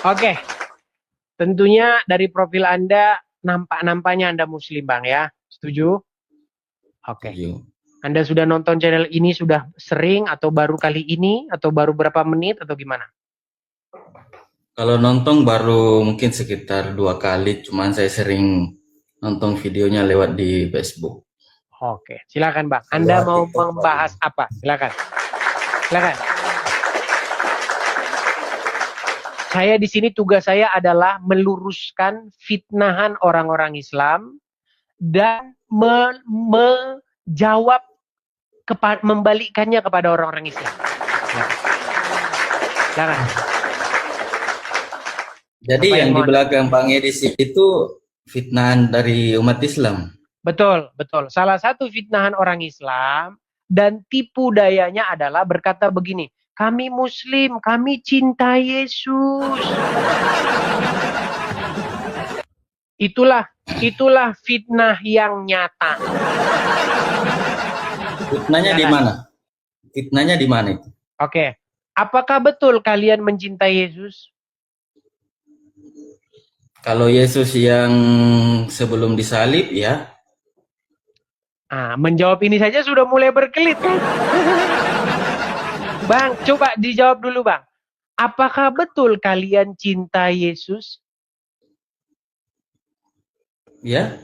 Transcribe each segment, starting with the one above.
Oke, tentunya dari profil Anda nampaknya Anda Muslim, Bang ya. Setuju? Oke. Setuju. Anda sudah nonton channel ini sudah sering atau baru kali ini atau baru berapa menit atau gimana? Kalau nonton baru mungkin sekitar 2 kali, cuman saya sering nonton videonya lewat di Facebook. Oke, silakan Bang. Anda Lewat mau TikTok baru. membahas apa? Silakan. Silakan. Saya di sini tugas saya adalah meluruskan fitnahan orang-orang Islam dan menjawab membalikkannya kepada orang-orang Islam. Silakan. Jadi Apa yang di mau belakang Bang Edis itu fitnahan dari umat Islam. Betul, betul. Salah satu fitnahan orang Islam dan tipu dayanya adalah berkata begini, kami Muslim, kami cinta Yesus. Itulah fitnah yang nyata. Fitnahnya di mana? Fitnahnya di mana itu? Oke. Apakah betul kalian mencintai Yesus? Kalau Yesus yang sebelum disalib ya. Menjawab ini saja sudah mulai berkelit kan? Bang, coba dijawab dulu Bang. Apakah betul kalian cinta Yesus? Ya.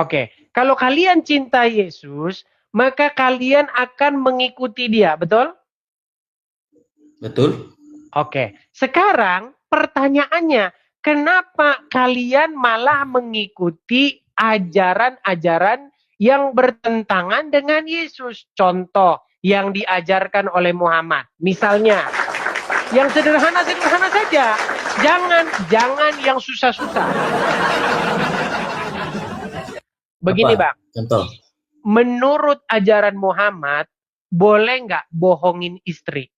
Oke, kalau kalian cinta Yesus, maka kalian akan mengikuti dia, betul? Betul. Oke, sekarang pertanyaannya, kenapa kalian malah mengikuti ajaran-ajaran yang bertentangan dengan Yesus? Contoh yang diajarkan oleh Muhammad. Misalnya, yang sederhana-sederhana saja. Jangan yang susah-susah. Begini Bang. Contoh. Menurut ajaran Muhammad, boleh nggak bohongin istri?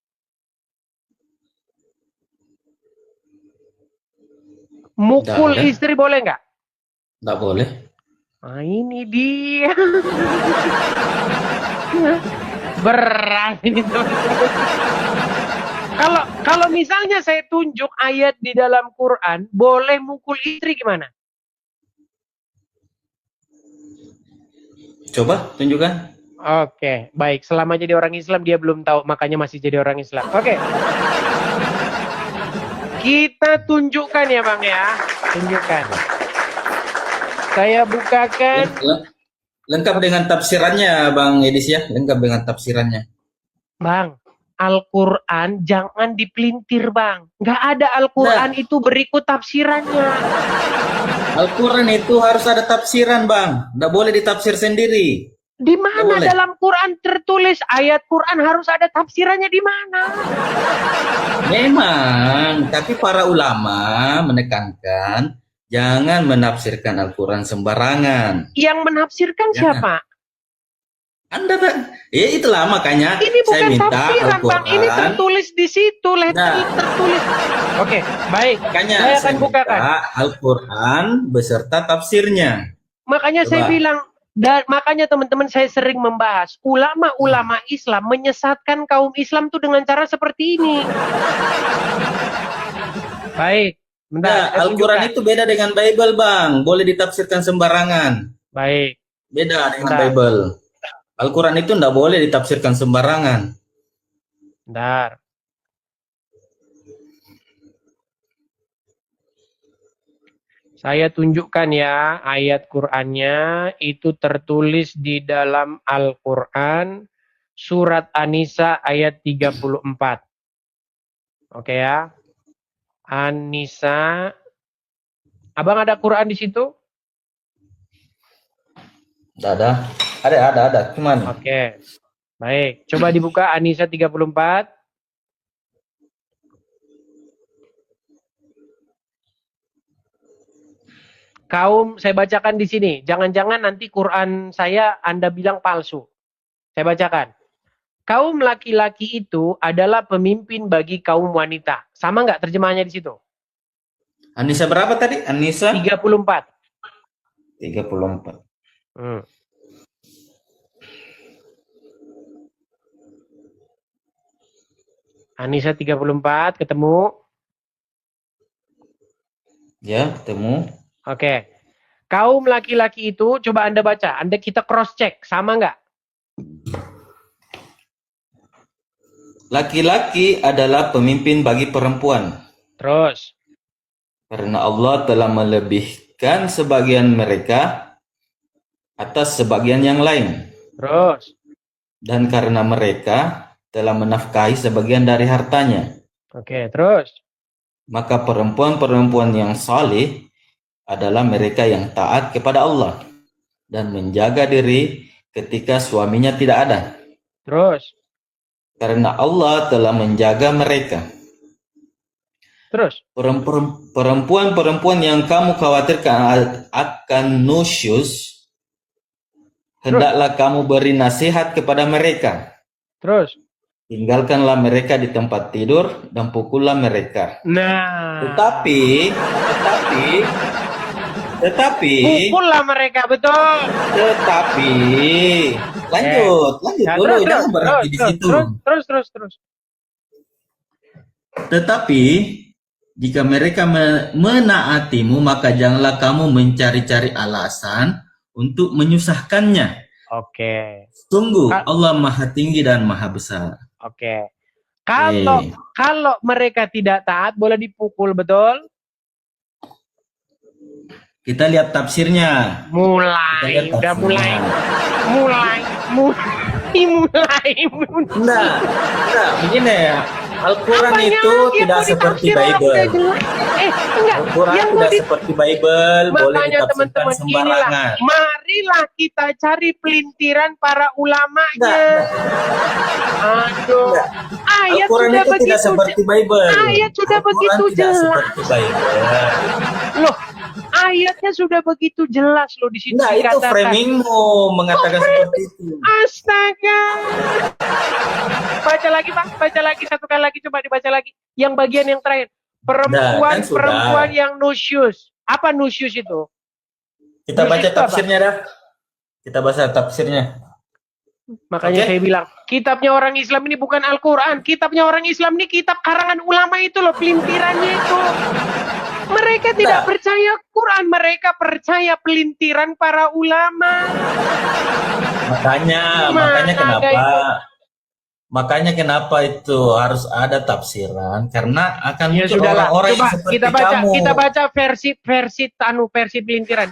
Mukul istri boleh nggak? Nggak boleh. Ini dia. Berat ini tuh. Kalau misalnya saya tunjuk ayat di dalam Quran, boleh mukul istri gimana? Coba tunjukkan. Oke, baik. Selama jadi orang Islam dia belum tahu, makanya masih jadi orang Islam. Oke. Kita tunjukkan ya Bang ya. Tunjukkan. Saya bukakan. Lengkap dengan tafsirannya Bang Edis ya. Lengkap dengan tafsirannya. Bang, Al-Quran jangan dipelintir Bang. Nggak ada Al-Quran itu berikut tafsirannya. Al-Quran itu harus ada tafsiran Bang. Nggak boleh ditafsir sendiri. Di mana dalam Quran tertulis ayat Quran harus ada tafsirannya di mana? Memang, tapi para ulama menekankan jangan menafsirkan Al-Quran sembarangan. Yang menafsirkan siapa? Anda tak? Ya itulah makanya ini bukan saya minta tafsiran Bang, ini tertulis di situ, tertulis. Oke, baik. Makanya saya akan bukakan Al-Quran beserta tafsirnya. Makanya saya bilang, dan makanya teman-teman saya sering membahas ulama-ulama Islam menyesatkan kaum Islam tuh dengan cara seperti ini. Baik, bentar. Al-Quran itu beda dengan Bible Bang, boleh ditafsirkan sembarangan. Baik. Beda dengan Bible. Al-Quran itu tidak boleh ditafsirkan sembarangan. Bentar. Saya tunjukkan ya ayat Qur'annya itu tertulis di dalam Al-Quran surat An-Nisa ayat 34. Oke ya. An-Nisa. Abang ada Quran di situ? Tidak ada. Ada. Cuman. Oke. Baik. Coba dibuka An-Nisa 34. Kaum, saya bacakan di sini. Jangan-jangan nanti Quran saya Anda bilang palsu. Saya bacakan. Kaum laki-laki itu adalah pemimpin bagi kaum wanita. Sama nggak terjemahannya di situ? An-Nisa berapa tadi? An-Nisa? 34. 34. Anissa 34, ketemu? Ya, ketemu. Oke. Kaum laki-laki itu, coba Anda baca. Kita cross-check. Sama nggak? Laki-laki adalah pemimpin bagi perempuan. Terus. Karena Allah telah melebihkan sebagian mereka atas sebagian yang lain. Terus. Dan karena mereka telah menafkahi sebagian dari hartanya. Oke, terus. Maka perempuan-perempuan yang saleh adalah mereka yang taat kepada Allah dan menjaga diri ketika suaminya tidak ada. Terus. Karena Allah telah menjaga mereka. Terus. Perempuan-perempuan yang kamu khawatirkan akan nusyus, hendaklah kamu beri nasihat kepada mereka. Terus. Tinggalkanlah mereka di tempat tidur dan pukullah mereka. Nah. Tetapi pukullah mereka, betul. Tetapi lanjut dulu, jangan berhenti di situ. Terus. Tetapi jika mereka menaatimu, maka janganlah kamu mencari-cari alasan untuk menyusahkannya. Oke. Sungguh Allah Maha Tinggi dan Maha Besar. Oke. Kalau mereka tidak taat, boleh dipukul, betul? Kita lihat tafsirnya. Mulai. Enggak, begini ya. Al-Quran itu tidak seperti Bible. Al-Quran tidak seperti Bible, boleh ditafsirkan sembarangan. Marilah kita cari pelintiran para ulamanya. Aduh. Ayat Al-Quran sudah itu begitu tidak seperti Bible. Ayat sudah begitu jelas. Seperti Bible. Loh, ayatnya sudah begitu jelas loh di situ. Nah, itu framingmu mengatakan seperti itu. Astaga. Baca lagi, Pak. Baca lagi satu kali lagi, coba dibaca lagi. Yang bagian yang terakhir. Perempuan yang nusyus. Apa nusyus itu? Kita baca tafsirnya dah. Kita baca tafsirnya. Makanya saya bilang, kitabnya orang Islam ini bukan Al-Quran. Kitabnya orang Islam ini kitab karangan ulama itu loh, pelintirannya itu. Mereka tidak percaya Quran, mereka percaya pelintiran para ulama. Makanya kenapa itu harus ada tafsiran, karena akan muncul orang-orang yang seperti kamu. Kita baca versi pelintiran.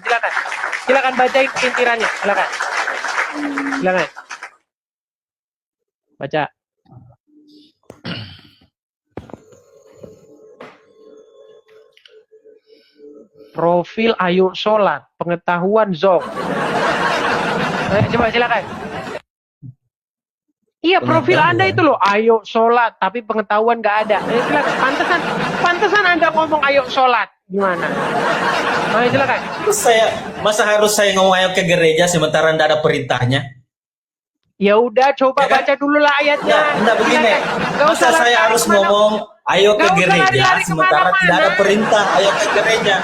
Silakan bacain pelintirannya. Silakan. Baca. Profil ayo sholat, pengetahuan zong. Coba silakan. Iya, profil Anda itu loh, ayo sholat, tapi pengetahuan nggak ada. Silakan. Pantesan Anda ngomong ayo sholat. Gimana? Silakan. Terus masa harus saya ngomong ayo ke gereja sementara nggak ada perintahnya? Ya udah, coba baca dulu lah ayatnya. Enggak begini. Masa saya harus ngomong ayo ke gereja sementara tidak ada perintah ayo ke gereja?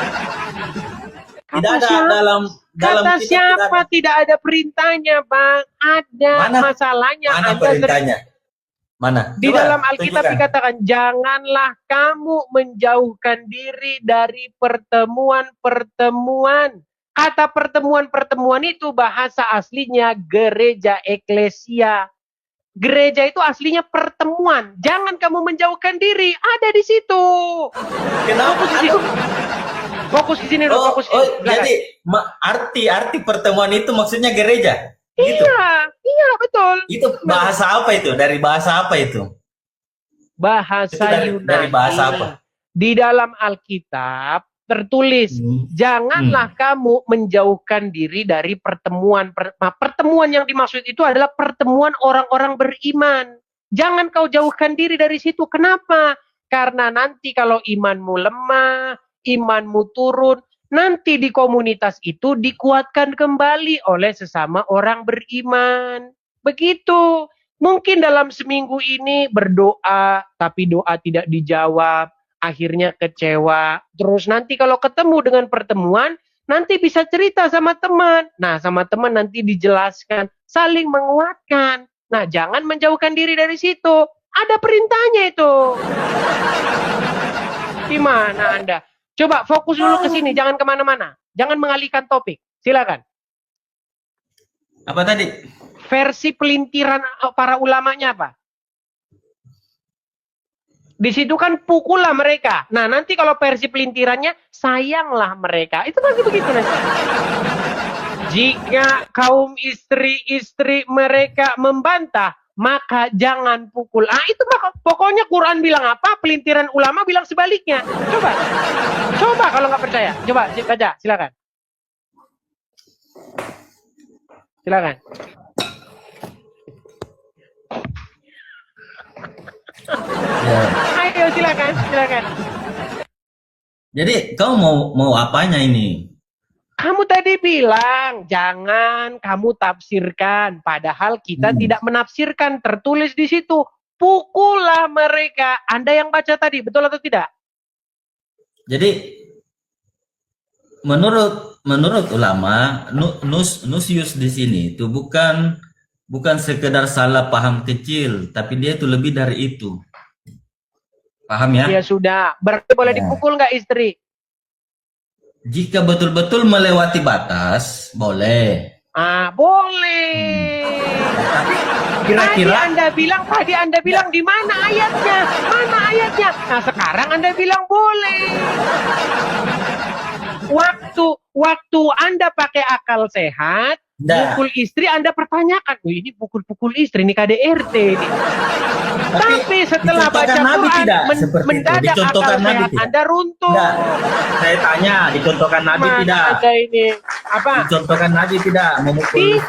Tidak ada dalam kata siapa tidak ada perintahnya, Bang? Ada. Masalahnya mana perintahnya? Mana? Di dalam Alkitab dikatakan, janganlah kamu menjauhkan diri dari pertemuan-pertemuan. Kata pertemuan-pertemuan itu bahasa aslinya gereja, eklesia. Gereja itu aslinya pertemuan. Jangan kamu menjauhkan diri. Ada di situ. Kenapa? Fokus di sini. Fokus di sini. Jadi arti pertemuan itu maksudnya gereja? Gitu? Iya betul. Itu bahasa apa itu? Dari bahasa apa itu? Bahasa Yunani. Dari bahasa apa? Di dalam Alkitab tertulis, janganlah kamu menjauhkan diri dari pertemuan. Pertemuan yang dimaksud itu adalah pertemuan orang-orang beriman. Jangan kau jauhkan diri dari situ. Kenapa? Karena nanti kalau imanmu lemah, imanmu turun, nanti di komunitas itu dikuatkan kembali oleh sesama orang beriman. Begitu. Mungkin dalam seminggu ini berdoa, tapi doa tidak dijawab. Akhirnya kecewa. Terus nanti kalau ketemu dengan pertemuan, nanti bisa cerita sama teman. Nah, sama teman nanti dijelaskan, saling menguatkan. Nah, jangan menjauhkan diri dari situ. Ada perintahnya itu. Gimana Anda? Coba fokus dulu ke sini, jangan kemana-mana. Jangan mengalihkan topik. Silakan. Apa tadi? Versi pelintiran para ulamanya apa? Di situ kan pukullah mereka. Nah, nanti kalau versi pelintirannya, sayanglah mereka. Itu pasti begitu nanti. Jika kaum istri-istri mereka membantah, maka jangan pukul. Ah, itu pokoknya Quran bilang apa, pelintiran ulama bilang sebaliknya. Coba kalau nggak percaya, coba baca, silakan. Silakan. Ya. Ayo silakan. Jadi kau mau apanya ini? Kamu tadi bilang jangan kamu tafsirkan, padahal kita tidak menafsirkan, tertulis di situ. Pukullah mereka. Anda yang baca tadi, betul atau tidak? Jadi menurut ulama nusius di sini itu bukan sekedar salah paham kecil, tapi dia itu lebih dari itu. Paham ya? Ya sudah. Berarti boleh dipukul nggak istri? Jika betul-betul melewati batas, boleh. Ah, boleh. Kira-kira Tadi Anda bilang di mana ayatnya? Mana ayatnya? Nah, sekarang Anda bilang boleh. Waktu Anda pakai akal sehat, pukul istri Anda pertanyakan, ini pukul istri ini KDRT ini. Tapi setelah baca Quran mendadak akal sehat Anda runtuh. Tidak. Saya tanya, dicontohkan Nabi tidak? Ada ini apa? Dicontohkan Nabi tidak memukul?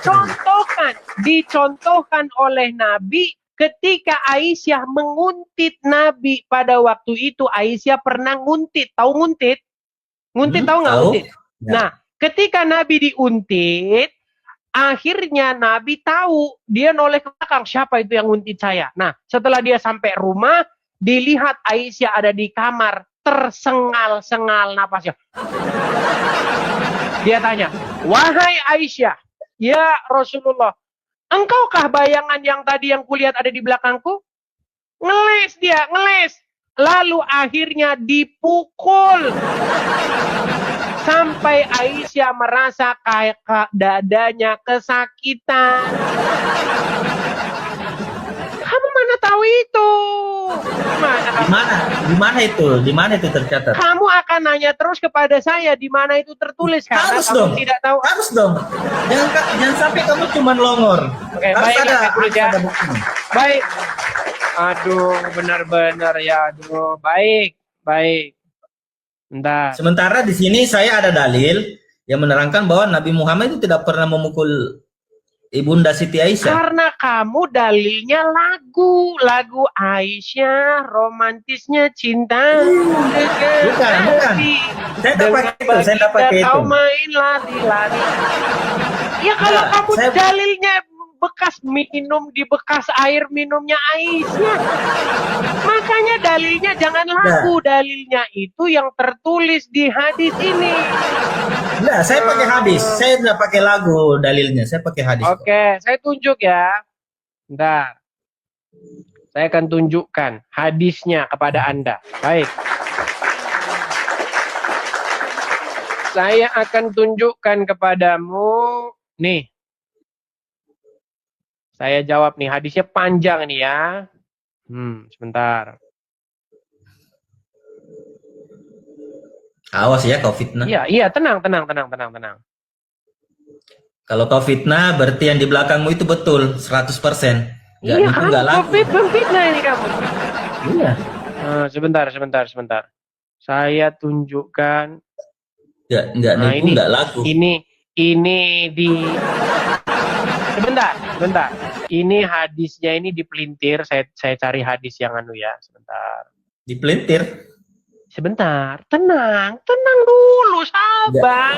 Dicontohkan oleh Nabi ketika Aisyah menguntit Nabi pada waktu itu. Aisyah pernah nguntit, tahu nguntit? Nguntit tahu nggak nguntit? Ya. Nah, ketika Nabi diuntit, akhirnya Nabi tahu, dia noleh ke belakang, siapa itu yang nguntit saya? Nah, setelah dia sampai rumah, dilihat Aisyah ada di kamar, tersengal-sengal napasnya. Dia tanya, wahai Aisyah, ya Rasulullah, engkaukah bayangan yang tadi yang kulihat ada di belakangku? Ngeles dia, ngeles. Lalu akhirnya dipukul. Sampai Aisyah merasa kayak dadanya kesakitan. Kamu mana tahu itu? Di mana itu tercatat? Kamu akan nanya terus kepada saya di mana itu tertulis karena harus kamu dong. Tidak tahu. Harus dong. Jangan sampai kamu cuma longor. Oke, harus ada bukti. Baik. Aduh, benar-benar ya. Aduh, baik. Bentar. Sementara di sini saya ada dalil yang menerangkan bahwa Nabi Muhammad itu tidak pernah memukul Ibunda Siti Aisyah. Karena kamu dalilnya lagu Aisyah, romantisnya cinta. Bukan. Saya dapat itu. Kau main lari-lari. Ya kalau kamu dalilnya bekas minum di bekas air minumnya Aisyah. Makanya dalilnya jangan lagu, dalilnya itu yang tertulis di hadis ini. Nah, saya pakai hadis. Saya tidak pakai lagu dalilnya. Saya pakai hadis. Oke, saya tunjuk ya. Bentar. Saya akan tunjukkan hadisnya kepada Anda. Baik. Saya akan tunjukkan kepadamu. Nih. Saya jawab nih, hadisnya panjang nih ya. Sebentar. Awas ya kau fitnah. Iya, tenang. Kalau kau fitnah, berarti yang di belakangmu itu betul, 100%. Iya, kamu fitnah ini kamu. Iya. Sebentar. Saya tunjukkan. Enggak laku. Ini di... Sebentar. Ini hadisnya ini dipelintir. Saya cari hadis yang ya. Sebentar. Dipelintir? Sebentar. Tenang dulu, sabar.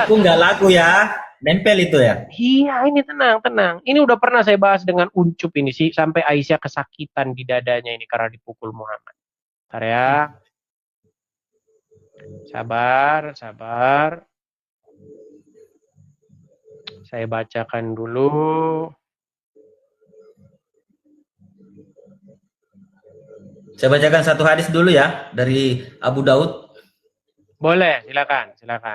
Itu enggak laku ya. Nempel itu ya. Iya, ini tenang. Ini udah pernah saya bahas dengan Uncup ini sih. Sampai Aisyah kesakitan di dadanya ini karena dipukul Muhammad. Bentar ya. Sabar. Saya bacakan dulu. Saya bacakan satu hadis dulu ya dari Abu Daud. Boleh, silakan.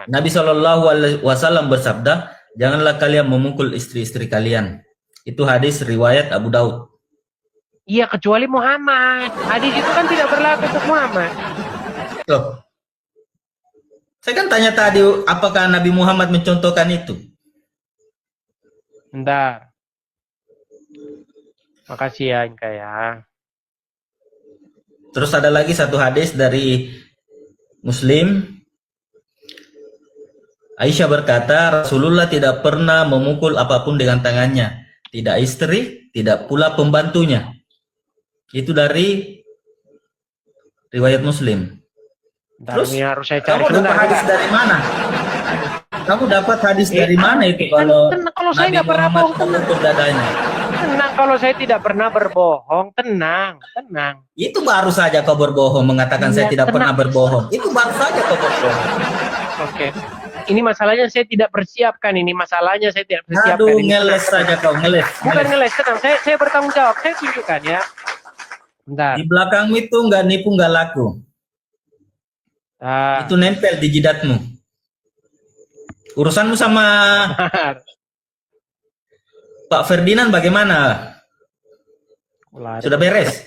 Nabi Shallallahu Alaihi Wasallam bersabda, janganlah kalian memukul istri-istri kalian. Itu hadis riwayat Abu Daud. Iya, kecuali Muhammad. Hadis itu kan tidak berlaku untuk Muhammad. Loh, saya kan tanya tadi, apakah Nabi Muhammad mencontohkan itu? Bentar. Makasih ya, Inka ya. Terus ada lagi satu hadis dari Muslim. Aisyah berkata, Rasulullah tidak pernah memukul apapun dengan tangannya. Tidak istri, tidak pula pembantunya. Itu dari riwayat Muslim. Bentar, Terus ini harus saya cari. kamu dapat hadis dari mana? Kamu dapat hadis dari mana itu kalau kalau saya Nabi nggak pernah Muhammad bohong, memukul dadanya? tenang. Kalau saya tidak pernah berbohong, tenang. Itu baru saja kau berbohong, mengatakan saya Iya, tidak tenang. pernah berbohong. Itu baru saja kau berbohong. Oke. Ini masalahnya saya tidak persiapkan. Aduh, ngeles saja kau, ngeles. Bukan ngeles, tenang. Saya bertanggung jawab. Saya tunjukkan ya. Bentar. Di belakangmu itu nggak nipu, nggak laku. Itu nempel di jidatmu. Urusanmu sama Pak Ferdinand bagaimana? Sudah beres?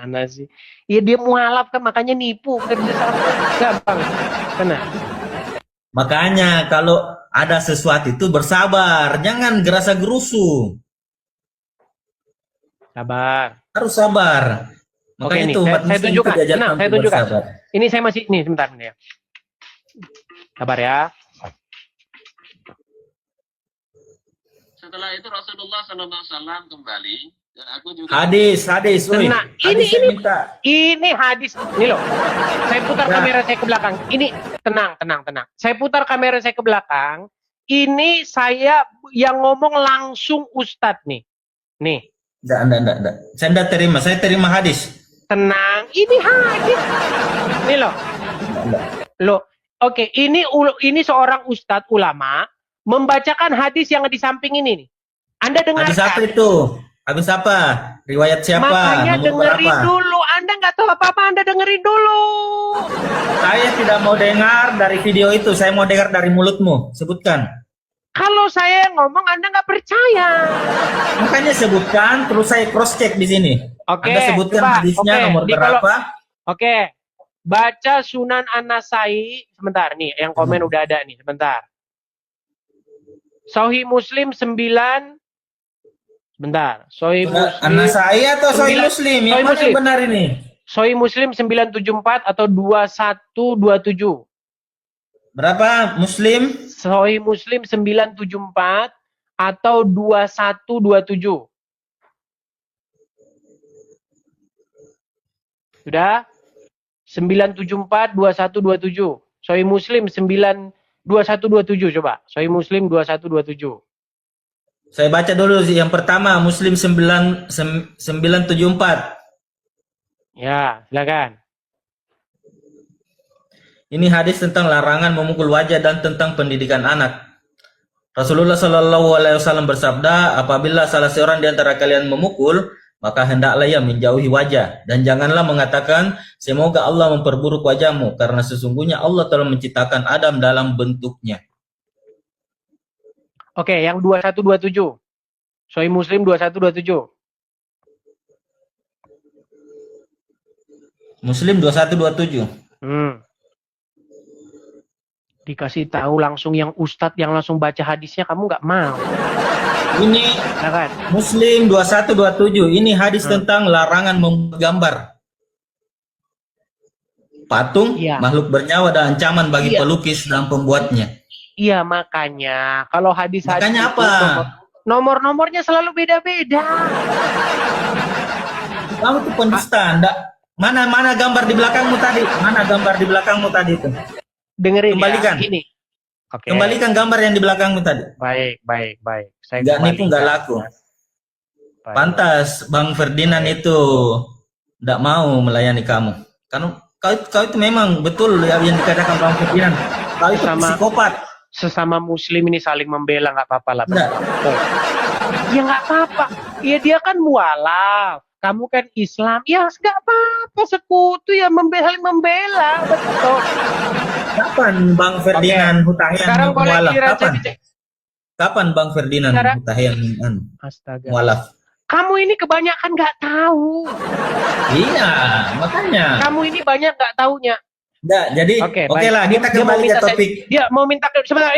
Nah sih. Iya, dia mualaf kan, makanya nipu. Kerja sama gampang. Tenang. Makanya kalau ada sesuatu itu bersabar, jangan gerasa gerusu. Sabar. Harus sabar. Makanya Oke, itu nih, umat saya muslim itu tunjukkan. diajarkan Tenang, saya untuk tunjukkan. bersabar. Ini saya masih, nih sebentar nih ya. Sabar ya. Setelah itu Rasulullah SAW kembali dan aku juga Hadis. Woi. Tenang. Hadis saya minta. Ini hadis. Ini loh. Saya putar Ya. kamera saya ke belakang. Ini tenang. Saya putar kamera saya ke belakang. Ini saya yang ngomong langsung Ustadz nih. Nih. Enggak. Saya terima. Saya terima hadis. Tenang. Ini hadis. Ini loh. Enggak. Loh. Oke, ini seorang Ustadz ulama membacakan hadis yang di samping ini nih. Anda dengarkan. Hadis apa itu? Habis apa? Riwayat siapa? Makanya Nomor dengerin berapa? dulu. Anda nggak tahu apa-apa, Anda dengerin dulu. Saya tidak mau dengar dari video itu. Saya mau dengar dari mulutmu. Sebutkan. Kalau saya yang ngomong, Anda nggak percaya. Makanya sebutkan, terus saya cross check di sini. Oke, Anda sebutkan coba. hadisnya Oke, nomor di kalau- berapa? Oke, baca Sunan An-Nasai. Sebentar nih, yang komen udah ada nih. Sebentar. Sahih Muslim 9. Sebentar. Sahih Muslim. Anak saya atau Sahih Muslim? Yang Sahih mana Muslim. yang benar ini? Sahih Muslim 974 atau 2127. Berapa Muslim? Sahih Muslim 974 atau 2127. Sudah? 974 2127. Sahih Muslim 2127 coba. Sahih Muslim 2127. Saya baca dulu sih. Yang pertama Muslim 974. Ya, silakan. Ini hadis tentang larangan memukul wajah dan tentang pendidikan anak. Rasulullah Shallallahu Alaihi Wasallam bersabda, apabila salah seorang di antara kalian memukul, maka hendaklah ia menjauhi wajah dan janganlah mengatakan, semoga Allah memperburuk wajahmu, karena sesungguhnya Allah telah menciptakan Adam dalam bentuknya. Oke, yang 2127. Sahih Muslim 2127. Muslim 2127. Dikasih tahu langsung yang ustadz yang langsung baca hadisnya, kamu nggak mau. Ini Silakan. Muslim 2127. Ini hadis tentang larangan membuat gambar patung, Iya. makhluk bernyawa dan ancaman bagi Iya. pelukis dan pembuatnya. Iya, makanya kalau hadis-hadis Makanya itu, apa? nomor-nomornya selalu beda-beda. Kamu tuh pendusta. Mana gambar di belakangmu tadi? Mana gambar di belakangmu tadi itu? Dengerin Kembalikan. ya. Ini. Oke. Kembalikan gambar yang di belakangmu tadi. Baik. Saya Nggak nipu, kembalikan. nggak laku. Baik. Pantas Bang Ferdinand itu tidak mau melayani kamu. Karena kau itu memang betul yang dikatakan Bang Ferdinand. Kau itu psikopat. Sesama muslim ini saling membela, nggak apa-apa lah. Nggak. Ya nggak apa-apa. Ya dia kan mualaf. kamu kan Islam. Ya nggak apa-apa, sekutu ya saling membela, betul. Kapan Bang Ferdinand Hutahian Sekarang boleh mualaf? giliran Kapan? saya bicara. Kapan Bang Ferdinand Sekarang, Hutahian astaga. mualaf? Kamu ini kebanyakan nggak tahu. Iya, makanya. Kamu ini banyak nggak taunya. Enggak, jadi oke lah, kita kembali ke topik. Dia mau minta sebentar,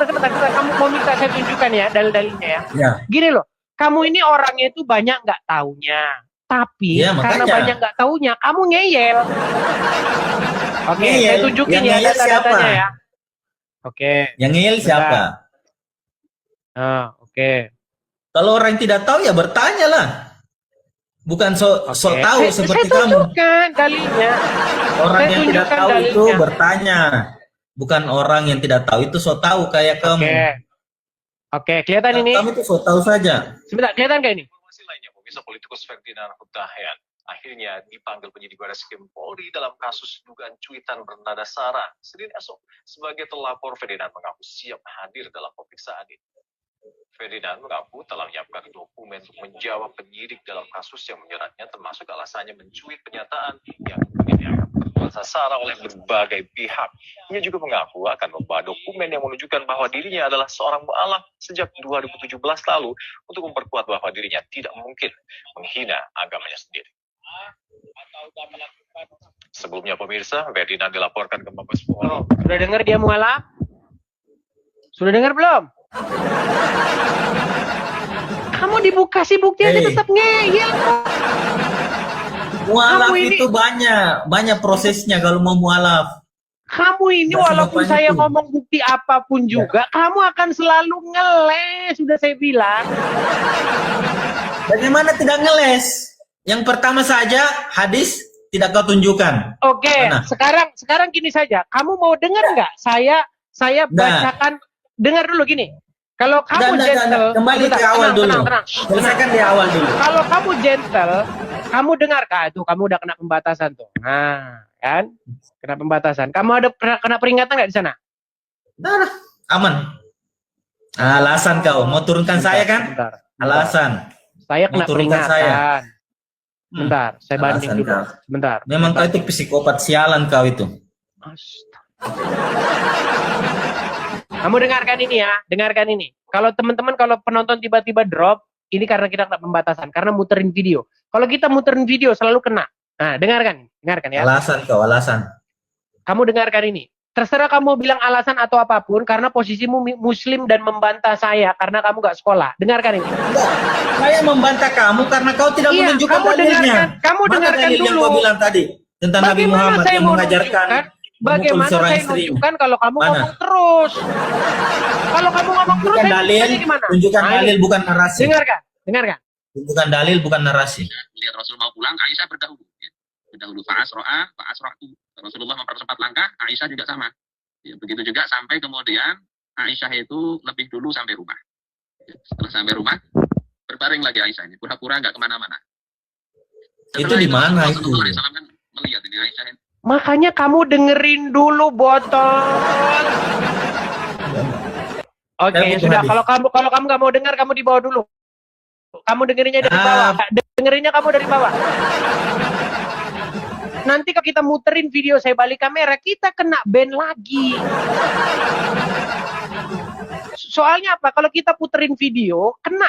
sebentar. Kamu mau minta saya tunjukkan ya dalil-dalilnya ya. Ya. Gini loh, kamu ini orangnya itu banyak nggak taunya. Tapi ya, karena banyak nggak taunya, kamu ngeyel. Oke, saya tunjukin ya data-datanya ya. Oke. Yang ngeyel siapa? Oke. Kalau orang tidak tahu ya bertanya lah. Bukan so tahu seperti saya kamu. Tunjukkan dalilnya. Orang yang tidak tahu dalilnya. itu bertanya. Bukan orang yang tidak tahu itu so tahu kayak kamu. Oke, kelihatan ini. Kamu itu so tahu saja. Sebentar, kelihatan kayak ini? Informasi lainnya, pemirsa, politikus Ferdinand Hutahian akhirnya dipanggil penyidik Barreskrim Polri dalam kasus dugaan cuitan bernada sara. Senin esok, sebagai telapor, Ferdinand mengaku siap hadir dalam pemeriksaan ini. Ferdinand mengaku telah menyiapkan dokumen untuk menjawab penyidik dalam kasus yang menyeratnya, termasuk alasannya mencuit pernyataan yang dianggap bernuansa sara oleh berbagai pihak. Ia juga mengaku akan membawa dokumen yang menunjukkan bahwa dirinya adalah seorang mu'alaf sejak 2017 lalu untuk memperkuat bahwa dirinya tidak mungkin menghina agamanya sendiri. Sebelumnya pemirsa, Ferdinand dilaporkan ke Mabes Polri. Sudah dengar dia mualaf? Sudah dengar belum? Kamu dibuka sih buktinya tetap ngeyel. Mualaf itu banyak prosesnya kalau mau mualaf. Kamu ini walaupun saya ngomong bukti apapun juga, kamu akan selalu ngeles, sudah saya bilang. Bagaimana tidak ngeles? Yang pertama saja hadis tidak kau tunjukkan. Oke, sekarang gini saja. Kamu mau dengar nggak? Saya bacakan. Dengar dulu gini. Kalau kamu gentle, kembali ke awal dulu. Selesaikan di awal dulu. Kalau kamu gentle, kamu dengar tuh, kamu udah kena pembatasan tuh. Nah, kan? Kena pembatasan. Kamu ada kena peringatan nggak di sana? Nah, aman. Alasan kau mau turunkan saya kan? Alasan. Saya kena peringatan. Bentar, saya banding dulu. Bentar. Memang kau itu psikopat sialan kau itu. Kamu dengarkan ini ya, dengarkan ini. Kalau teman-teman, kalau penonton tiba-tiba drop, ini karena kita kena pembatasan, karena muterin video. Kalau kita muterin video selalu kena. Nah, dengarkan ya. Alasan kau, alasan. Kamu dengarkan ini. Terserah kamu bilang alasan atau apapun, karena posisimu muslim dan membantah saya karena kamu gak sekolah. Dengarkan ini. Enggak, saya membantah kamu karena kau tidak menunjukkan dalilnya. Kamu dengarkan dalil dulu. Yang kau bilang tadi tentang Nabi Muhammad yang mengajarkan. Bagaimana saya tunjukkan kalau kamu ngomong terus? Kalau kamu ngomong terus, saya dalil, gimana? Tunjukkan dalil bukan narasi. Dengarkan. Tunjukkan dalil bukan narasi. Lihat Rasul mau pulang, Aisyah berdahulu. Berdahulu fa'asro'atu. Rasulullah mempercepat langkah, Aisyah juga sama. Ya, begitu juga sampai kemudian Aisyah itu lebih dulu sampai rumah. Setelah sampai rumah, berbaring lagi Aisyah ini, pura-pura nggak kemana-mana. Itu di mana itu? Rasulullah SAW kan melihat ini Aisyah ini. Makanya kamu dengerin dulu, botol. Oke, sudah. Kalau kamu nggak mau dengar, kamu di bawah dulu. Kamu dengerinnya dari bawah. Dengerinnya kamu dari bawah. Nanti kalau kita muterin video saya balik kamera, kita kena ban lagi. Soalnya apa? Kalau kita puterin video, kena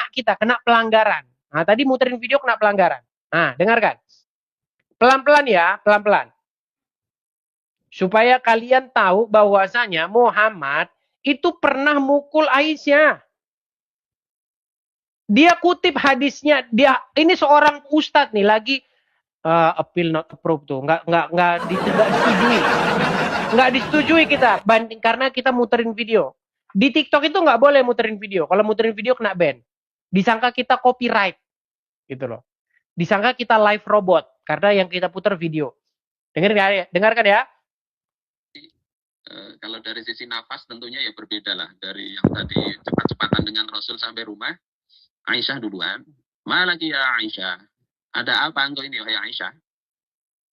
pelanggaran. Nah, tadi muterin video kena pelanggaran. Nah, dengarkan. Pelan-pelan ya, pelan-pelan. Supaya kalian tahu bahwasanya Muhammad itu pernah mukul Aisyah. Dia kutip hadisnya, ini seorang ustadz nih lagi appeal not approved tuh, nggak disetujui, nggak disetujui kita banding karena kita muterin video. Di TikTok itu nggak boleh muterin video, kalau muterin video kena ban, disangka kita copyright, gitu loh, disangka kita live robot karena yang kita putar video. Dengarkan ya. Kalau dari sisi nafas tentunya ya berbeda lah dari yang tadi cepat-cepatan dengan Rasul sampai rumah. Aisyah duluan. Malaki ya Aisyah. Ada apa engkau ini wahai Aisyah?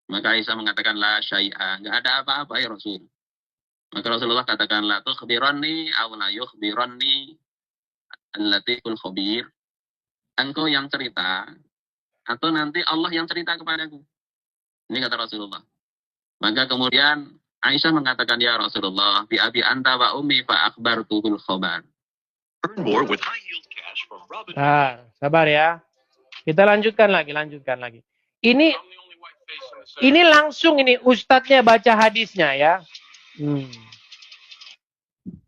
Maka Aisyah mengatakan la syai'a. Enggak ada apa-apa ya Rasul. Maka Rasulullah katakan la tukhbironni aw la yukhbironni al-latiful khabir. Engkau yang cerita atau nanti Allah yang cerita kepadaku. Ini kata Rasulullah. Maka kemudian Aisyah mengatakan, ya Rasulullah, bi abi anta wa ummi fa akhbartuhul khabar. Earn more with high yield cash from Robinhood. Sabar ya. Kita lanjutkan lagi. Ini langsung ini ustadznya baca hadisnya ya.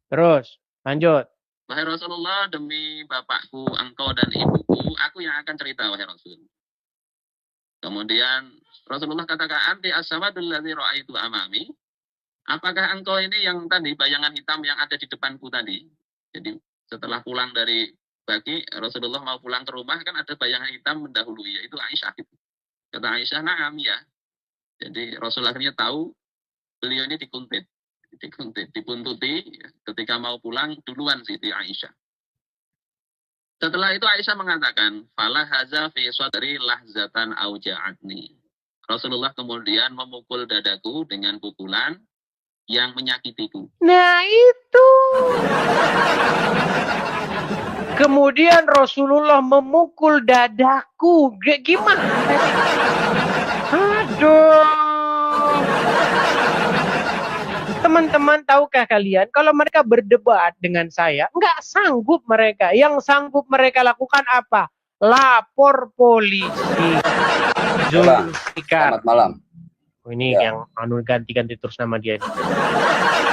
Terus lanjut. Wahai Rasulullah, demi bapakku, engkau dan ibuku, aku yang akan cerita, wahai Rasul. Kemudian Rasulullah katakan, anti as-samadul ladzi ra'aitu amami. Apakah engkau ini yang tadi bayangan hitam yang ada di depanku tadi? Jadi setelah pulang dari bagi, Rasulullah mau pulang ke rumah, kan ada bayangan hitam mendahului, yaitu Aisyah. Kata Aisyah, na'am ya. Jadi Rasul akhirnya tahu beliau ini dipuntuti, ketika mau pulang duluan Siti Aisyah. Setelah itu Aisyah mengatakan, fala haza fi sadri lahzatan auja'atni. Rasulullah kemudian memukul dadaku dengan pukulan yang menyakitiku. Nah itu. Kemudian Rasulullah memukul dadaku. Gimana? Aduh. Teman-teman, tahukah kalian kalau mereka berdebat dengan saya, nggak sanggup mereka. Yang sanggup mereka lakukan apa? Lapor polisi. Zulfikar. Selamat malam. Ini Ya. yang ganti-ganti terus nama dia.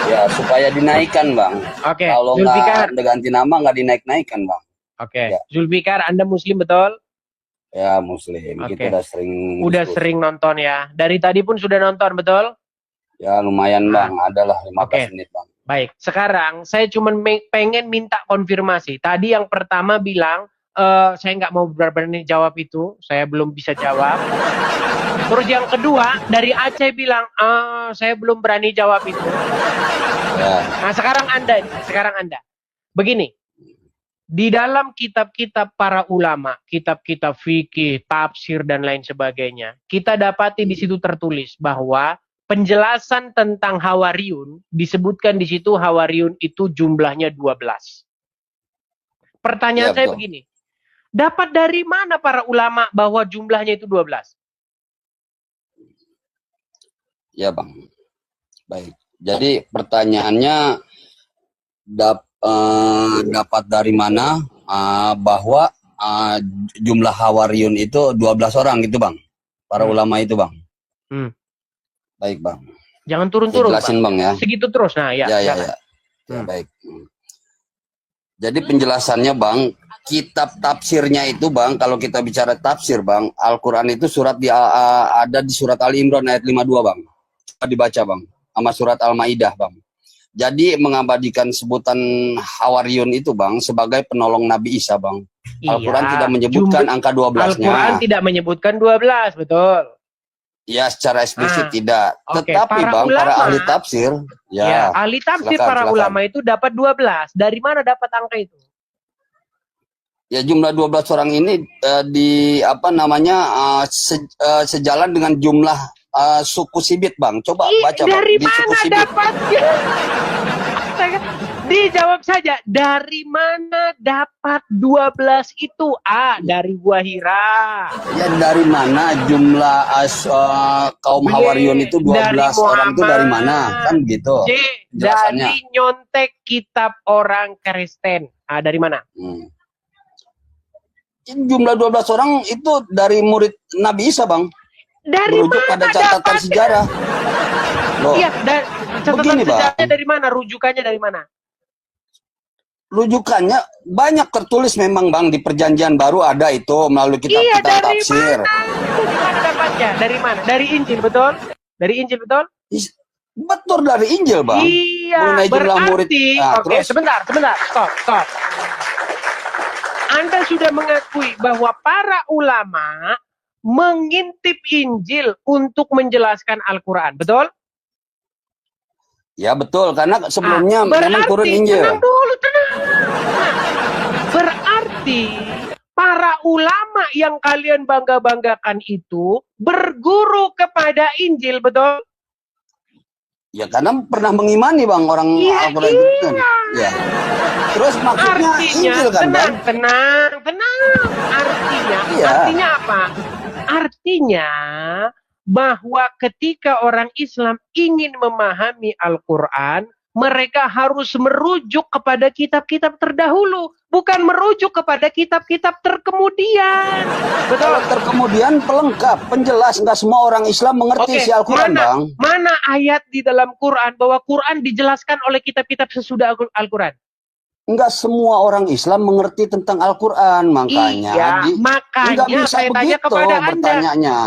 Ya, supaya dinaikkan, Bang. Oke, Kalau Zulfikar. nggak ganti nama, nggak dinaik-naikkan, Bang. Oke, Ya. Zulfikar, Anda Muslim betul? Ya, Muslim. Oke. Kita udah sering diskusi. Sering nonton ya. Dari tadi pun sudah nonton, betul? Ya, lumayan, Bang. Adalah 15 Oke. menit, Bang. Baik, sekarang saya cuma pengen minta konfirmasi. Tadi yang pertama bilang, saya nggak mau berani jawab itu, saya belum bisa jawab. Terus yang kedua, dari Aceh bilang, saya belum berani jawab itu. Ya. Nah, sekarang Anda. Begini, di dalam kitab-kitab para ulama, kitab-kitab fikih, tafsir, dan lain sebagainya, kita dapati di situ tertulis bahwa penjelasan tentang Hawariyun, disebutkan di situ Hawariyun itu jumlahnya 12. Pertanyaan Ya, saya betul. begini, dapat dari mana para ulama bahwa jumlahnya itu 12? Ya, Bang. Baik. Jadi pertanyaannya dapat dari mana bahwa jumlah Hawariyun itu 12 orang gitu, Bang. Para ulama itu, Bang. Baik, Bang. Jangan turun-turun, Jelasin, Bang, ya. Segitu terus. Nah, ya. Ya, baik. Jadi penjelasannya, Bang, kitab tafsirnya itu, Bang, kalau kita bicara tafsir, Bang, Al-Qur'an itu ada di surat Ali Imran ayat 52, Bang. Coba dibaca, Bang. Sama surat Al-Maidah, Bang. Jadi mengabadikan sebutan Hawariyun itu, Bang, sebagai penolong Nabi Isa, Bang. Al-Qur'an tidak menyebutkan angka 12-nya. Al-Quran tidak menyebutkan 12, betul. Ya, secara eksplisit tidak. Oke, Tetapi, para Bang, para ulama- ahli tafsir, Ya, ahli tafsir para silakan. ulama itu dapat 12. Dari mana dapat angka itu? Ya, jumlah 12 orang ini sejalan dengan jumlah suku Sibit, Bang. Coba baca, Bang. Dari Di suku mana Sibit. dapatnya? Dijawab saja, dari mana dapat 12 itu? A, dari buah hira. Ya, dari mana jumlah kaum B, Hawariyun itu 12 dari orang itu dari mana? Muhammad. Kan gitu. C, Jelasannya. dari nyontek kitab orang Kristen. Dari mana? Jumlah 12 orang itu dari murid Nabi Isa, Bang. Dari Merujuk mana pada catatan dapatnya? sejarah. Loh, Iya, catatan begini, Bang. sejarahnya dari mana? Rujukannya dari mana? rujukannya banyak tertulis memang, Bang, di Perjanjian Baru ada itu melalui kitab-kitab dari tafsir. mana? Itu gimana dapatnya? Dari mana? Dari Injil, betul? Dari Injil, betul? Betul, dari Injil, Bang. Iya, Mengenai jumlah murid. berarti, Nah, oke, terus? sebentar, stop. Anda sudah mengakui bahwa para ulama mengintip Injil untuk menjelaskan Al-Quran, betul? Ya, betul, karena sebelumnya memang turun Injil. Tenang dulu, tenang. Berarti para ulama yang kalian bangga-banggakan itu berguru kepada Injil, betul? Ya, karena pernah mengimani, Bang, orang Iya, Al-Quran itu kan. Ya. Terus maksudnya Artinya, Injil kan, Bang? tenang. Artinya, Iya. artinya apa? Artinya bahwa ketika orang Islam ingin memahami Al-Quran, mereka harus merujuk kepada kitab-kitab terdahulu, bukan merujuk kepada kitab-kitab terkemudian. Betul. Kalau terkemudian pelengkap, penjelas, nggak semua orang Islam mengerti Oke, isi Al-Quran, Bang. mana ayat di dalam Quran bahwa Quran dijelaskan oleh kitab-kitab sesudah Al-Quran? Nggak semua orang Islam mengerti tentang Al-Quran, makanya Iya, nggak makanya bisa saya tanya begitu kepada Anda. bertanyanya.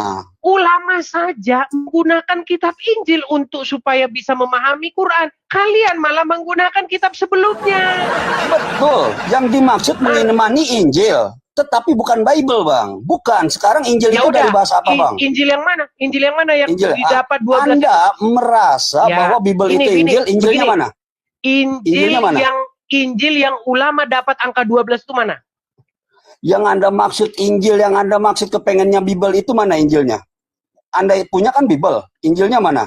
Ulama saja menggunakan kitab Injil untuk supaya bisa memahami Quran. Kalian malah menggunakan kitab sebelumnya. Betul, yang dimaksud menemani Injil, tetapi bukan Bible, Bang. Bukan, sekarang Injil Ya itu udah, dari bahasa apa, Bang? Injil yang mana? Injil yang mana yang Injil, didapat 12? Anda merasa Ya, bahwa Bible ini, itu Injil, Injilnya begini. mana? Injil Injilnya mana? Injil yang ulama dapat angka 12 itu mana? Yang Anda maksud Injil, yang Anda maksud kepengennya Bible itu mana Injilnya? Anda punya kan Bible, Injilnya mana?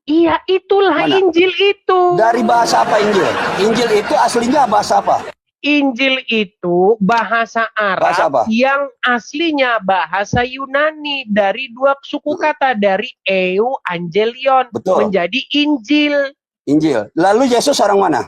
Iya, itulah Mana? Injil itu. Dari bahasa apa Injil? Injil itu aslinya bahasa apa? Injil itu bahasa Arab Bahasa apa? yang aslinya bahasa Yunani dari dua suku kata dari Angelion Betul. menjadi Injil. Injil. Lalu Yesus orang mana?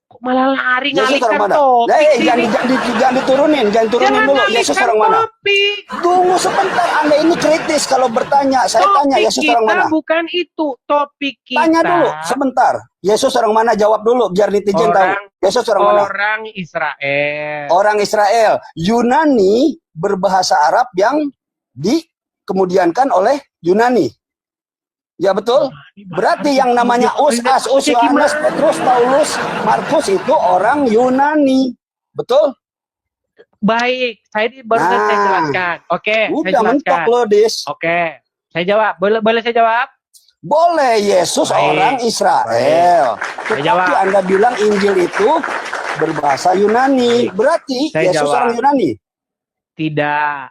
Kok malah lari Yesus orang ngalihkan mana? topik Jangan ini? jangan diturunin Jangan dulu. Yesus ngalihkan orang mana? topik. Tunggu sebentar, Anda ini kritis kalau bertanya. Saya tanya Topik Yesus kita orang mana? bukan itu. Topik kita Tanya dulu, sebentar. Yesus orang mana? Jawab dulu biar netizen tahu. Yesus orang mana? orang Israel. Orang Israel. Yunani berbahasa Arab yang dikemudiankan oleh Yunani. Ya betul. Berarti yang namanya Us-As, Yohanes, Petrus, Paulus, Markus itu orang Yunani. Betul? Baik, baru saya jelaskan. Oke, saya Udah jelaskan. mentok loh, Dis. Oke, saya jawab. Boleh saya jawab? Boleh, Yesus Baik. orang Israel. Saya Tetapi jawab. Anda bilang Injil itu berbahasa Yunani. Baik. Berarti Saya Yesus jawab. orang Yunani. Tidak.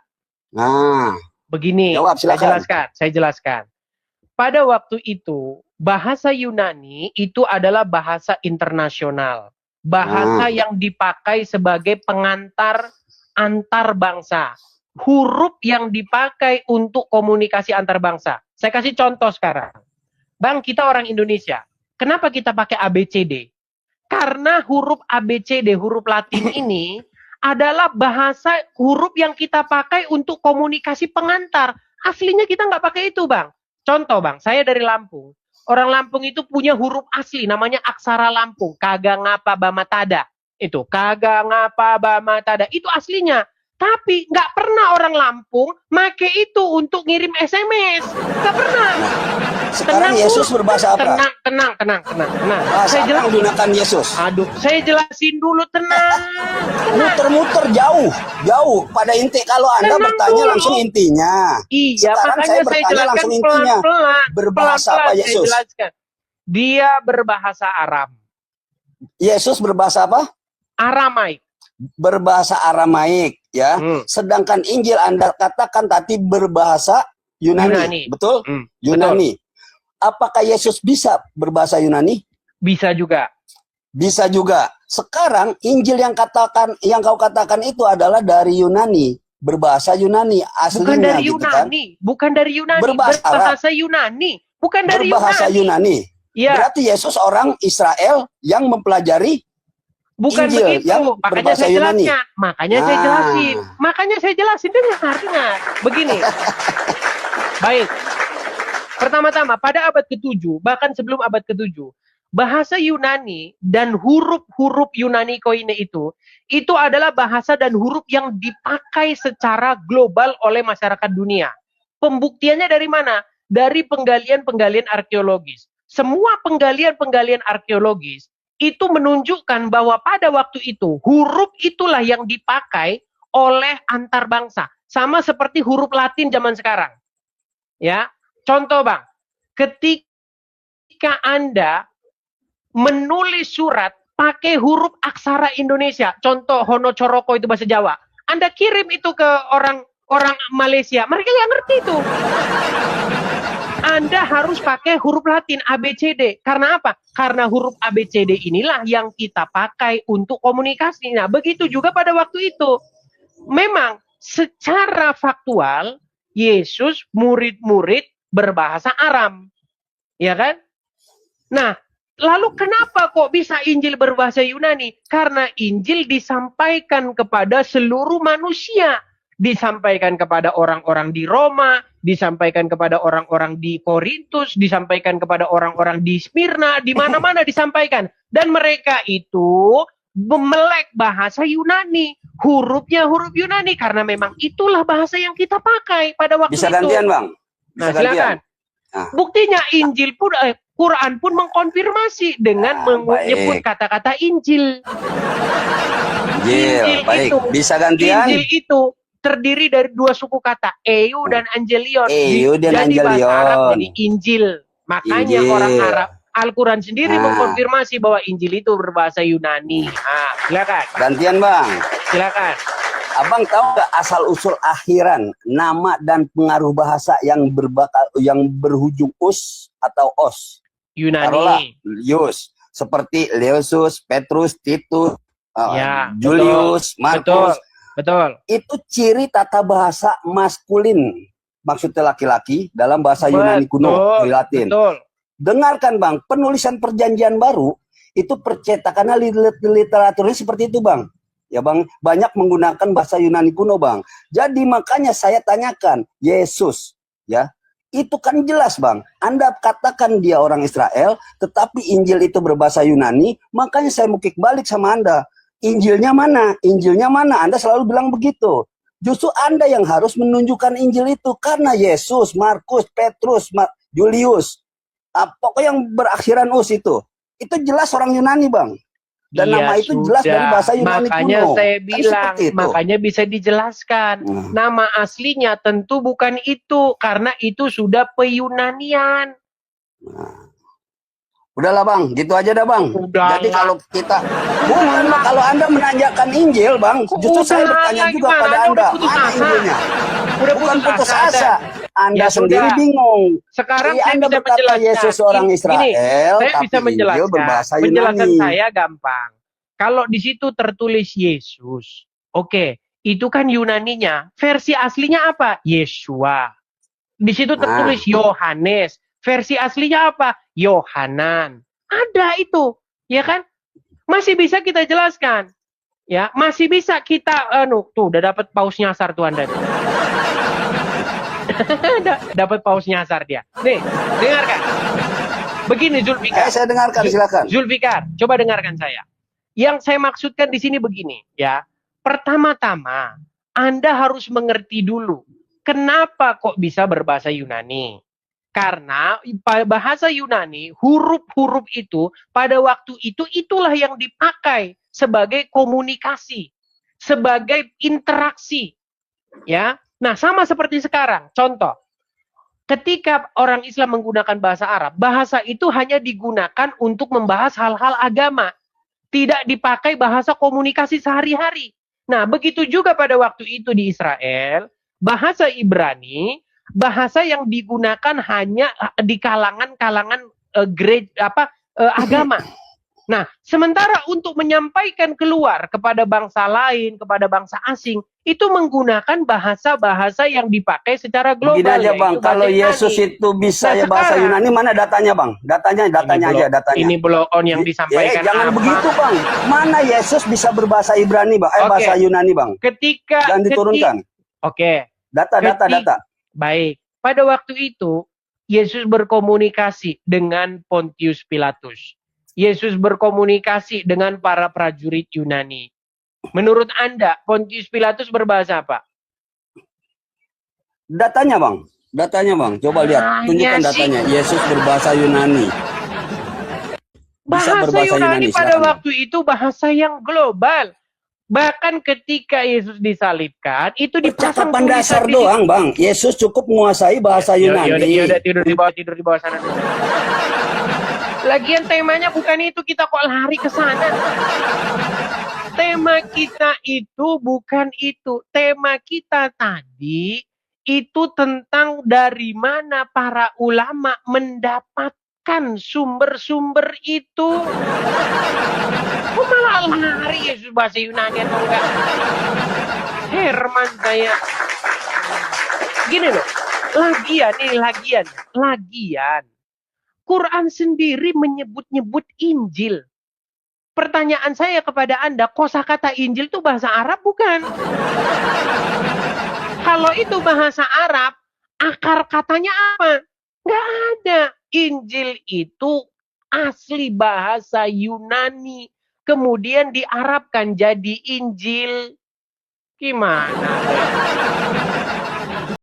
Nah, Begini, jawab, silakan. saya jelaskan. Pada waktu itu, bahasa Yunani itu adalah bahasa internasional. Bahasa yang dipakai sebagai pengantar antar bangsa. Huruf yang dipakai untuk komunikasi antar bangsa. Saya kasih contoh sekarang. Bang, kita orang Indonesia. Kenapa kita pakai ABCD? Karena huruf ABCD, huruf Latin ini adalah bahasa huruf yang kita pakai untuk komunikasi pengantar. Aslinya kita nggak pakai itu, Bang. Contoh, Bang, saya dari Lampung. Orang Lampung itu punya huruf asli, namanya aksara Lampung. Kagak ngapa bamatada. Itu, kagak ngapa bamatada. Itu aslinya. Tapi nggak pernah orang Lampung make itu untuk ngirim SMS. Nggak pernah. sekarang Yesus berbahasa apa? Tenang. Bahasa Saya apa yang jelasin. digunakan Yesus? Aduh, saya jelasin dulu, tenang. Muter-muter jauh. Pada inti kalau Anda Tenang bertanya dulu. langsung intinya. Iya, Sekarang makanya saya saya bertanya jelaskan langsung intinya. pelan-pelan. Berbahasa apa Pelan-pelan Yesus? saya jelaskan. Dia berbahasa Aram. Yesus berbahasa apa? Aramaik. Berbahasa Aramaik, ya. Sedangkan Injil Anda katakan tadi berbahasa Yunani. Yunani. Betul? Yunani. Apakah Yesus bisa berbahasa Yunani? Bisa juga. Bisa juga. Sekarang Injil yang kau katakan itu adalah dari Yunani, berbahasa Yunani aslinya, Bukan dari gitu kan? Yunani. Bukan dari Yunani. Berbahasa Yunani. Bukan dari Berbahasa Yunani. Iya. Berarti Yesus orang Israel yang mempelajari Bukan Injil begitu. yang Makanya berbahasa saya Yunani. jelaskan. Makanya saya jelasin. Dengar. Begini. Baik. Pertama-tama, pada abad ke-7, bahkan sebelum abad ke-7, bahasa Yunani dan huruf-huruf Yunani koine itu adalah bahasa dan huruf yang dipakai secara global oleh masyarakat dunia. Pembuktiannya dari mana? Dari penggalian-penggalian arkeologis. Semua penggalian-penggalian arkeologis itu menunjukkan bahwa pada waktu itu, huruf itulah yang dipakai oleh antar bangsa. Sama seperti huruf Latin zaman sekarang. Ya, contoh, Bang, ketika Anda menulis surat pakai huruf aksara Indonesia, contoh Hono Coroko itu bahasa Jawa, Anda kirim itu ke orang Malaysia, mereka nggak ngerti itu. Anda harus pakai huruf Latin ABCD. Karena apa? Karena huruf ABCD inilah yang kita pakai untuk komunikasi. Nah, begitu juga pada waktu itu. Memang secara faktual Yesus murid-murid berbahasa Aram. Ya kan? Nah, lalu kenapa kok bisa Injil berbahasa Yunani? Karena Injil disampaikan kepada seluruh manusia. Disampaikan kepada orang-orang di Roma, disampaikan kepada orang-orang di Korintus, disampaikan kepada orang-orang di Smyrna, di mana-mana disampaikan. Dan mereka itu melek bahasa Yunani. Hurufnya huruf Yunani. Karena memang itulah bahasa yang kita pakai pada waktu Bisa itu. gantian, Bang. Bisa Nah, silakan. Nah. Buktinya Injil pun Quran pun mengkonfirmasi dengan menyebut kata-kata Injil. Injil baik. itu, Bisa gantian. Injil itu terdiri dari dua suku kata, EU dan Angelion. EU dan Jadi bahasa Arab Angelion. jadi Injil. Makanya Injil. orang Arab Al-Quran sendiri Nah. mengkonfirmasi bahwa Injil itu berbahasa Yunani. Silakan. Gantian, Bang. Silakan. Abang tahu nggak asal usul akhiran nama dan pengaruh bahasa yang berhujung us atau os? Taruhlah Yunani. Yus, seperti Leusus, Petrus, Titus, Ya, Julius, Markus. Betul. Itu ciri tata bahasa maskulin, maksudnya laki-laki dalam bahasa Yunani kuno di Latin. Betul. Dengarkan, Bang, penulisan Perjanjian Baru itu percetakannya literaturnya seperti itu, Bang. Ya, Bang, banyak menggunakan bahasa Yunani kuno, Bang. Jadi makanya saya tanyakan, Yesus, ya, itu kan jelas, Bang. Anda katakan dia orang Israel, tetapi Injil itu berbahasa Yunani, makanya saya mau kick balik sama Anda. Injilnya mana? Injilnya mana? Anda selalu bilang begitu. Justru Anda yang harus menunjukkan Injil itu, karena Yesus, Markus, Petrus, Julius, pokoknya yang berakhiran us itu jelas orang Yunani, Bang. Dan Iya, nama itu jelas dari bahasa Yunani makanya kuno. saya Kan bilang, seperti itu. makanya bisa dijelaskan. Nama aslinya tentu bukan itu, karena itu sudah peyunanian. Udahlah, Bang, gitu aja dah, Bang. Udahlah. Jadi kalau kita kalau Anda menanyakan Injil, Bang, justru saya bertanya juga gimana? pada Anda Anda, udah putus mana asa. Injilnya? Udah Bukan putus asa. asa. Anda Ya sendiri sudah. bingung. Sekarang Iya, saya Anda bisa berkata menjelaskan. Yesus orang Gini, Israel, saya tapi bisa Injil menjelaskan. berbahasa Penjelasan Yunani. saya gampang. Kalau di situ tertulis Yesus, oke, itu kan Yunaninya. Versi aslinya apa? Yeshua. Di situ tertulis Yohanes. Versi aslinya apa? Yohanan. Ada itu, ya kan? Masih bisa kita jelaskan. Ya, masih bisa kita tuh udah dapat paus nyasar tuh Anda. Dapat paus nyasar dia. Nih, dengarkan. Begini Zulfikar. Saya dengarkan, silakan. Zulfikar, coba dengarkan saya. Yang saya maksudkan di sini begini, ya. Pertama-tama, Anda harus mengerti dulu kenapa kok bisa berbahasa Yunani. Karena bahasa Yunani, huruf-huruf itu pada waktu itu itulah yang dipakai sebagai komunikasi, sebagai interaksi. Ya. Nah, sama seperti sekarang. Contoh, ketika orang Islam menggunakan bahasa Arab, bahasa itu hanya digunakan untuk membahas hal-hal agama. Tidak dipakai bahasa komunikasi sehari-hari. Nah, begitu juga pada waktu itu di Israel, bahasa Ibrani, bahasa yang digunakan hanya di kalangan-kalangan agama. Nah, sementara untuk menyampaikan keluar kepada bangsa lain, kepada bangsa asing, itu menggunakan bahasa-bahasa yang dipakai secara global. Gini aja, Bang, kalau Yesus itu bisa ya bahasa Yunani, mana datanya, Bang? Datanya aja, datanya. Ini blow on yang disampaikan. Jangan begitu, Bang. Mana Yesus bisa berbahasa Ibrani, Bang? Bahasa Yunani, Bang. Jangan diturunkan. Oke. Data. Baik. Pada waktu itu, Yesus berkomunikasi dengan Pontius Pilatus. Yesus berkomunikasi dengan para prajurit Yunani. Menurut Anda, Pontius Pilatus berbahasa apa? Datanya, Bang. Coba lihat. Tunjukkan datanya. Yesus berbahasa Yunani. Bahasa Yunani pada waktu itu bahasa yang global. Bahkan ketika Yesus disalibkan, itu dipasang percakapan dasar doang, Bang. Yesus cukup menguasai bahasa Yunani. Yaudah, tidur di bawah sana. Lagian temanya bukan itu, kita kok lari ke sana. Tema kita itu bukan itu. Tema kita tadi itu tentang dari mana para ulama mendapatkan sumber-sumber itu. Kok malah lari Yesus bahasa Yunani atau enggak? Herman saya. Gini loh, lagian. Quran sendiri menyebut-nyebut Injil. Pertanyaan saya kepada Anda, kosakata Injil itu bahasa Arab bukan? Kalau itu bahasa Arab, akar katanya apa? Nggak ada. Injil itu asli bahasa Yunani. Kemudian diarabkan jadi Injil. Gimana?